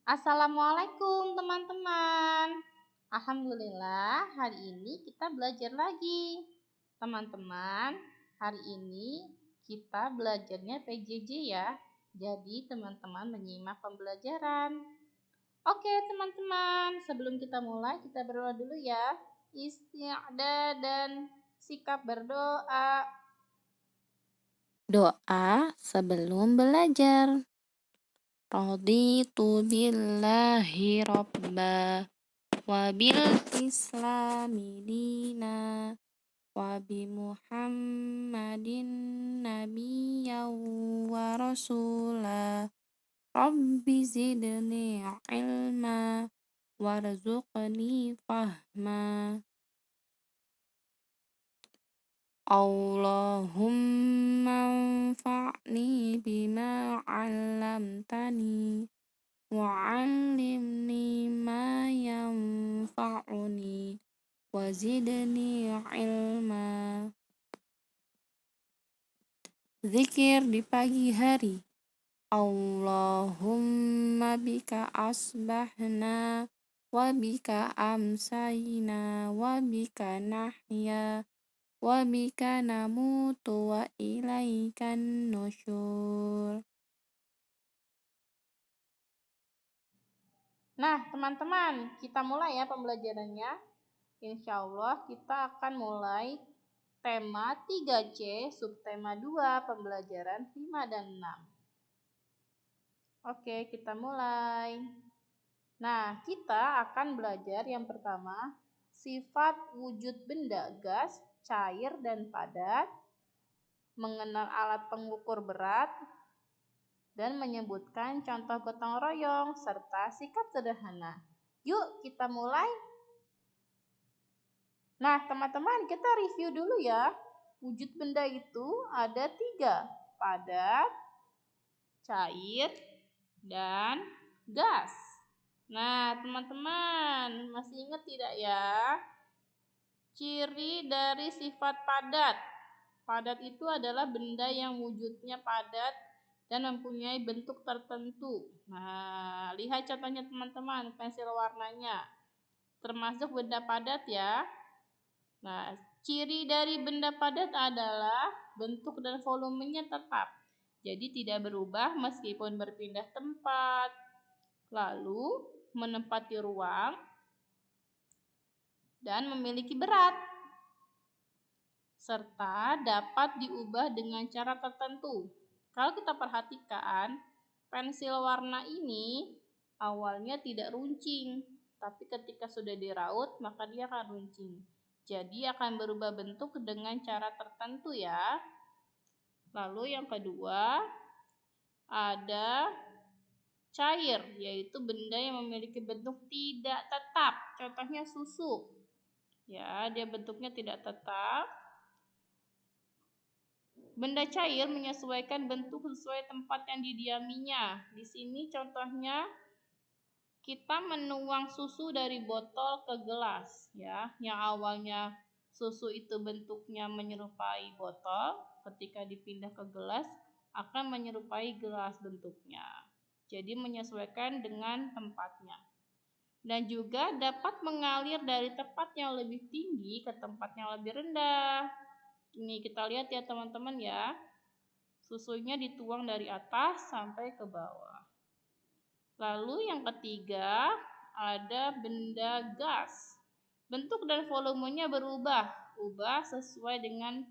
Assalamualaikum teman-teman. Alhamdulillah hari ini kita belajar lagi. Teman-teman, hari ini kita belajarnya PJJ ya. Jadi teman-teman menyimak pembelajaran. Oke teman-teman, sebelum kita mulai kita berdoa dulu ya. Isti'adah dan sikap berdoa. Doa sebelum belajar. Raditu billahi robba wa bil islami dina wa bi muhammadin nabiyya wa rasula. Rabbi zidni ilma warzuqni fahma. Allahumma anfa'ni bima 'allamtani wa 'allimni ma yanfa'uni wa zidni ilma. Zikir di pagi hari. Allahumma bika asbahna wa bika amsayna wa bika nahya wa bika namutu wa ilaikan nusyur. Nah, teman-teman, kita mulai ya pembelajarannya. Insya Allah kita akan mulai tema 3C, subtema 2, pembelajaran 5 dan 6. Oke, kita mulai. Nah, kita akan belajar yang pertama, sifat wujud benda gas, cair, dan padat, mengenal alat pengukur berat, dan menyebutkan contoh gotong royong, serta sikap sederhana. Yuk, kita mulai. Nah, teman-teman, kita review dulu ya. Wujud benda itu ada 3, padat, cair, dan gas. Nah, teman-teman, masih ingat tidak ya? Ciri dari sifat padat. Padat itu adalah benda yang wujudnya padat dan mempunyai bentuk tertentu. Nah, lihat contohnya teman-teman, pensil warnanya. Termasuk benda padat ya. Nah, ciri dari benda padat adalah bentuk dan volumenya tetap. Jadi tidak berubah meskipun berpindah tempat. Lalu menempati ruang dan memiliki berat. Serta dapat diubah dengan cara tertentu. Kalau kita perhatikan, pensil warna ini awalnya tidak runcing, tapi ketika sudah diraut maka dia akan runcing. Jadi akan berubah bentuk dengan cara tertentu ya. Lalu yang kedua, ada cair, yaitu benda yang memiliki bentuk tidak tetap. Contohnya susu. Ya, dia bentuknya tidak tetap. Benda cair menyesuaikan bentuk sesuai tempat yang didiaminya. Di sini contohnya kita menuang susu dari botol ke gelas ya. Yang awalnya susu itu bentuknya menyerupai botol, ketika dipindah ke gelas akan menyerupai gelas bentuknya. Jadi menyesuaikan dengan tempatnya. Dan juga dapat mengalir dari tempat yang lebih tinggi ke tempat yang lebih rendah. Ini kita lihat ya teman-teman ya. Susunya dituang dari atas sampai ke bawah. Lalu yang ketiga, ada benda gas. Bentuk dan volumenya berubah sesuai dengan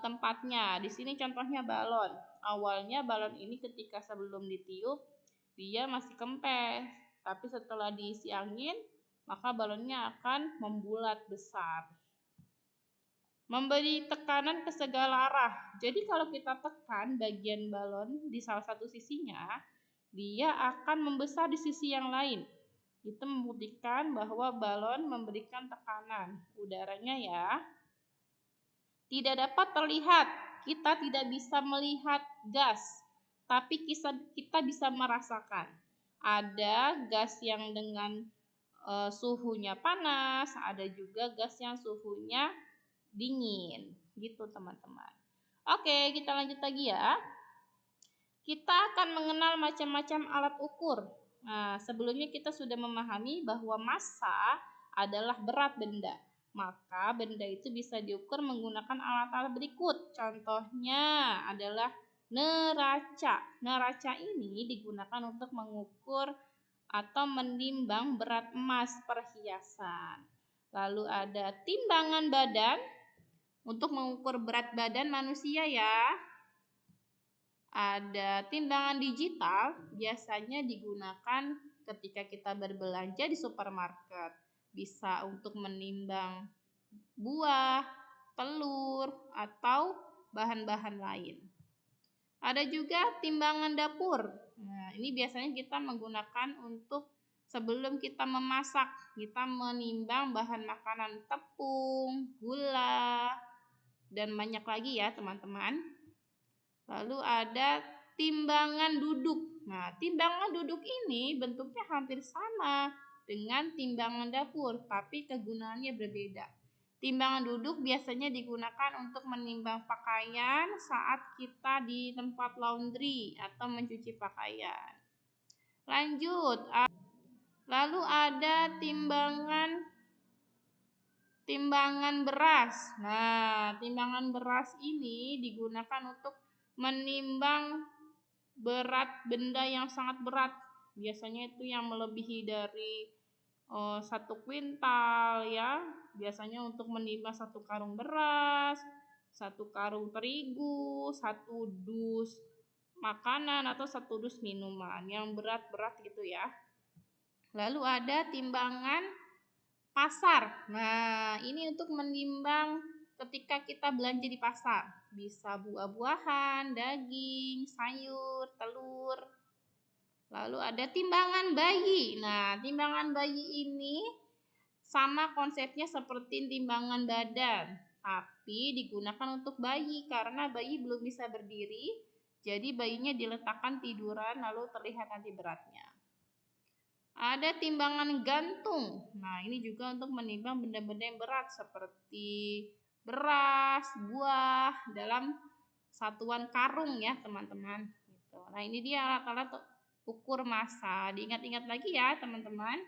tempatnya. Di sini contohnya balon. Awalnya balon ini ketika sebelum ditiup dia masih kempes, tapi setelah diisi angin maka balonnya akan membulat besar. Memberi tekanan ke segala arah. Jadi kalau kita tekan bagian balon di salah satu sisinya, dia akan membesar di sisi yang lain. Itu membuktikan bahwa balon memberikan tekanan udaranya ya. Tidak dapat terlihat, kita tidak bisa melihat gas, tapi kita bisa merasakan. Ada gas yang dengan suhunya panas, ada juga gas yang suhunya dingin. Gitu teman-teman. Oke, kita lanjut lagi ya. Kita akan mengenal macam-macam alat ukur. Nah, sebelumnya kita sudah memahami bahwa massa adalah berat benda. Maka benda itu bisa diukur menggunakan alat-alat berikut. Contohnya adalah neraca. Neraca ini digunakan untuk mengukur atau menimbang berat emas perhiasan. Lalu ada timbangan badan untuk mengukur berat badan manusia ya. Ada timbangan digital, biasanya digunakan ketika kita berbelanja di supermarket. Bisa untuk menimbang buah, telur, atau bahan-bahan lain. Ada juga timbangan dapur. Nah, ini biasanya kita menggunakan untuk sebelum kita memasak, kita menimbang bahan makanan tepung, gula, dan banyak lagi ya teman-teman. Lalu ada timbangan duduk. Nah, timbangan duduk ini bentuknya hampir sama dengan timbangan dapur, tapi kegunaannya berbeda. Timbangan duduk biasanya digunakan untuk menimbang pakaian saat kita di tempat laundry atau mencuci pakaian. Lanjut, lalu ada timbangan beras. Nah, timbangan beras ini digunakan untuk menimbang berat benda yang sangat berat. Biasanya itu yang melebihi dari 1 kuintal ya. Biasanya untuk menimbang 1 karung beras, 1 karung terigu, 1 dus makanan atau 1 dus minuman yang berat-berat gitu ya. Lalu ada timbangan pasar. Nah, ini untuk menimbang ketika kita belanja di pasar. Bisa buah-buahan, daging, sayur, telur. Lalu ada timbangan bayi. Nah, timbangan bayi ini sama konsepnya seperti timbangan badan, tapi digunakan untuk bayi karena bayi belum bisa berdiri. Jadi bayinya diletakkan tiduran lalu terlihat nanti beratnya. Ada timbangan gantung. Nah, ini juga untuk menimbang benda-benda yang berat seperti beras, buah dalam satuan karung ya, teman-teman. Gitu. Nah, ini dia alat-alat ukur massa. Diingat-ingat lagi ya, teman-teman.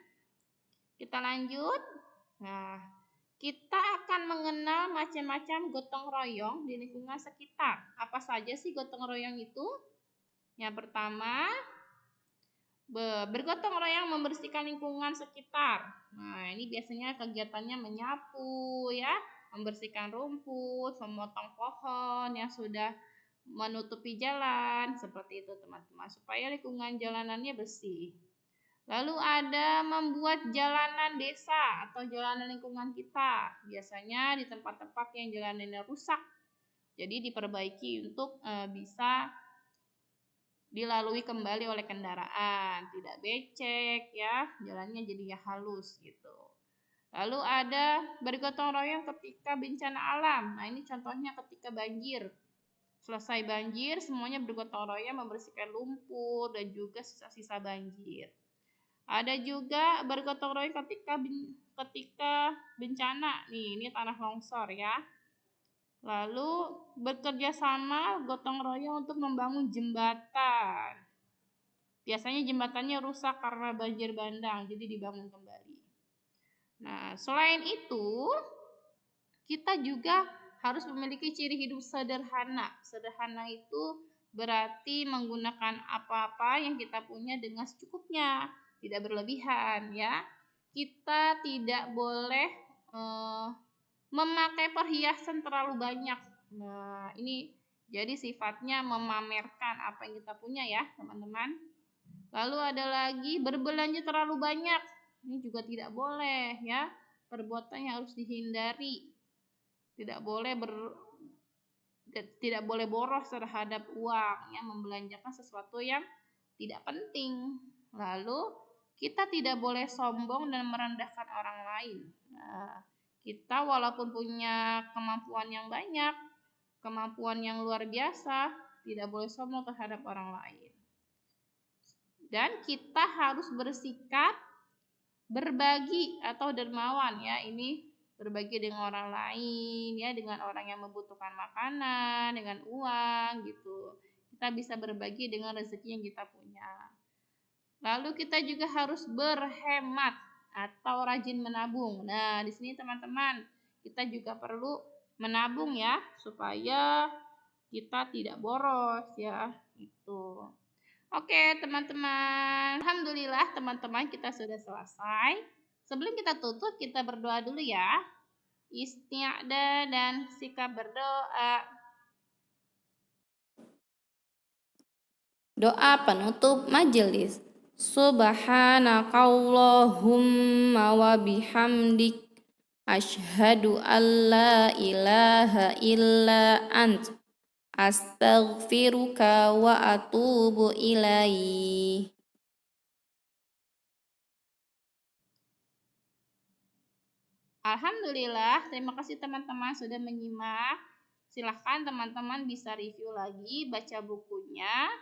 Kita lanjut. Nah, kita akan mengenal macam-macam gotong royong di lingkungan sekitar. Apa saja sih gotong royong itu? Yang pertama, bergotong royong membersihkan lingkungan sekitar. Nah, ini biasanya kegiatannya menyapu ya, membersihkan rumput, memotong pohon yang sudah menutupi jalan, seperti itu teman-teman, supaya lingkungan jalanannya bersih. Lalu ada membuat jalanan desa atau jalanan lingkungan kita. Biasanya di tempat-tempat yang jalanannya rusak. Jadi diperbaiki untuk bisa dilalui kembali oleh kendaraan, tidak becek ya, jalannya jadinya halus gitu. Lalu ada bergotong royong ketika bencana alam. Nah, ini contohnya ketika banjir. Selesai banjir, semuanya bergotong royong membersihkan lumpur dan juga sisa-sisa banjir. Ada juga bergotong royong ketika bencana. Nih, ini tanah longsor ya. Lalu bekerja sama gotong royong untuk membangun jembatan. Biasanya jembatannya rusak karena banjir bandang, jadi dibangun kembali. Nah, selain itu, kita juga harus memiliki ciri hidup sederhana. Sederhana itu berarti menggunakan apa-apa yang kita punya dengan secukupnya, tidak berlebihan ya. Kita tidak boleh memakai perhiasan terlalu banyak. Nah, ini jadi sifatnya memamerkan apa yang kita punya ya, teman-teman. Lalu ada lagi berbelanja terlalu banyak. Ini juga tidak boleh ya. Perbuatan yang harus dihindari. Tidak boleh boros terhadap uang ya, membelanjakan sesuatu yang tidak penting. Lalu kita tidak boleh sombong dan merendahkan orang lain. Nah, kita walaupun punya kemampuan yang banyak, kemampuan yang luar biasa, tidak boleh sombong terhadap orang lain. Dan kita harus bersikap berbagi atau dermawan ya. Ini berbagi dengan orang lain ya, dengan orang yang membutuhkan makanan, dengan uang gitu. Kita bisa berbagi dengan rezeki yang kita punya. Lalu kita juga harus berhemat atau rajin menabung. Nah, di sini teman-teman, kita juga perlu menabung ya, supaya kita tidak boros ya. Itu. Oke, teman-teman. Alhamdulillah teman-teman kita sudah selesai. Sebelum kita tutup, kita berdoa dulu ya. Isti'adah dan sikap berdoa. Doa penutup majelis. Subhanakallahumma wa bihamdik asyhadu an la ilaha illa ant astaghfiruka wa atubu ilaih. Alhamdulillah, terima kasih teman-teman sudah menyimak. Silahkan teman-teman bisa review lagi, baca bukunya,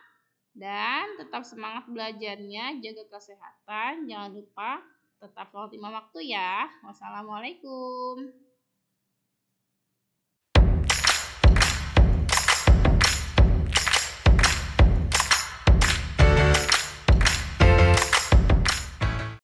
dan tetap semangat belajarnya, jaga kesehatan, jangan lupa tetap sholat 5 waktu ya. Wassalamualaikum.